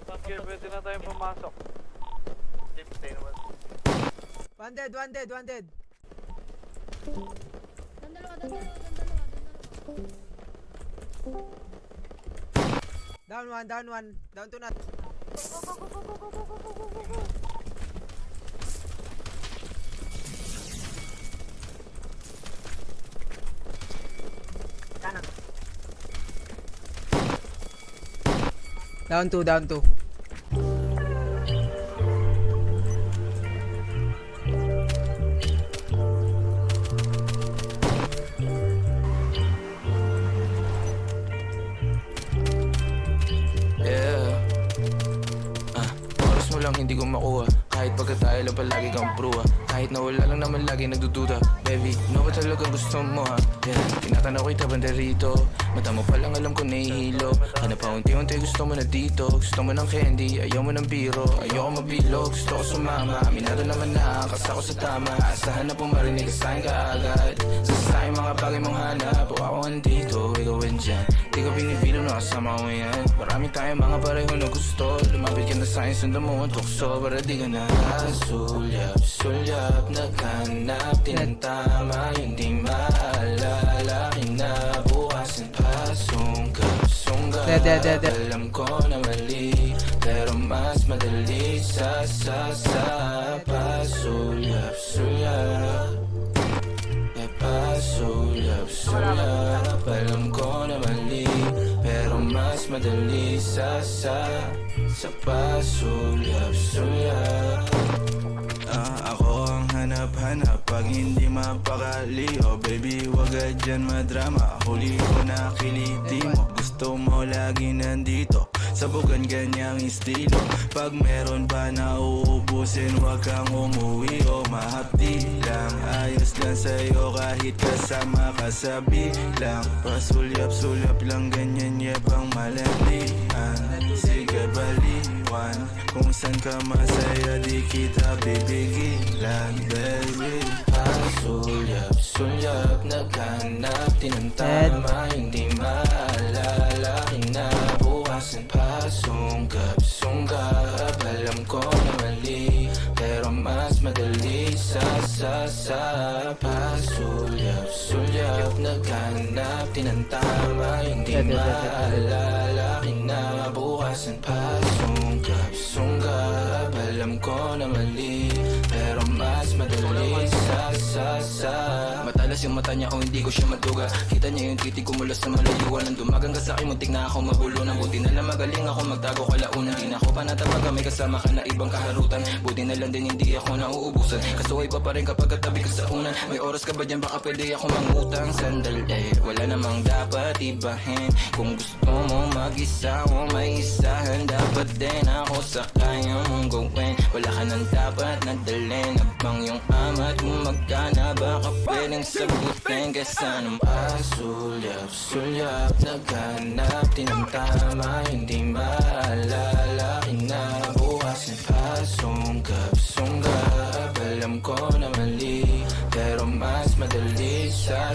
Okay, pwede na tayong pumasok. One dead, one dead, one dead. Down one, down one. Down to not. Down two, down two. Oras mo lang hindi ko makuha. Kahit pagkatayo lang palagi kang pruwa. Kahit na wala lang naman lagi nagdududa. Baby, ano ba talagang gusto mo ha? Yeah, tinatanaw kita banda rito. Mata mo palang alam ko nahihilo. Ano pa unti-unti gusto mo na dito. Gusto mo ng candy, ayaw mo ng biro. Ayoko mabilog, gusto ko sumama. Aminado naman na, kas ako sa tama. Asahan na pumarinig sa'kin kaagad. Sa mga bagay mong hanap. O ako andito, ikaw andyan. Di ko binibilo na kasama ko yan. Marami tayong mga pareho na gusto. Lumapit ka na sa'kin, sundan mo ang tukso. Para di ka na sulyap, sulyap. Naghanap, tinatama. Hindi maalala. Kinabukasan pa, sunggap, sunggap. Alam ko na mali, pero mas madali sa pasulyap, sulyap. Pasulyap, sulyap. Alam ko na mali, pero mas madali sa pasulyap, sulyap. Ako ang hanap-hanap pag hindi mapakali. Oh baby, wag ka dyan madrama. Huli ko na kiliti mo. Gusto mo lagi nandito, sabugan ganyang estilo. Pag meron pa na uubusin, wag kang umuwi o mahapdi lang. Ayos lang sa'yo kahit kasama ka sa bilang. Pasulyap-sulyap lang ganyan yabang malandian. Sige baliwan, kung saan ka masaya di kita bibigilan, baby. Pasulyap, sulyap, naghanap, tinantama, hindi maalala. Kinabukasan pa, sunggap, sunggap. Alam ko na mali, pero mas madali sa pasulyap, sulyap, naghanap, tinantama, hindi maalala. Kinabukasan pa, sunggap, sunggap. Alam ko na mali, pero mas madali sa matalas yung mata niya o hindi ko siya maduga. Kita niya yung titig ko mula sa malayuan. Nang dumagang ka sa'kin, muntik na ako mabulunan. Buti na lang magaling ako magtago kalaunan. Di na ako panatabaga, may kasama ka na ibang kaharutan. Buti na lang din hindi ako nauubusan. Kasuway pa rin kapag katabi ka sa unan. May oras ka ba dyan, baka pwede ako mangutang. Sandali, wala namang dapat ibahin. Kung gusto mo mag-isa o may isahan, dapat din ako sa kaya mong gawin. Wala ka nang dapat nadalhin. Abang yung amat kung magkana, baka pwedeng sagutin. Kesa nung pasulyap, sulyap, naghanap, tinantama, hindi maalala. Kinabukasan pa, sunggap, sunggap. Alam ko na mali, pero mas madali sa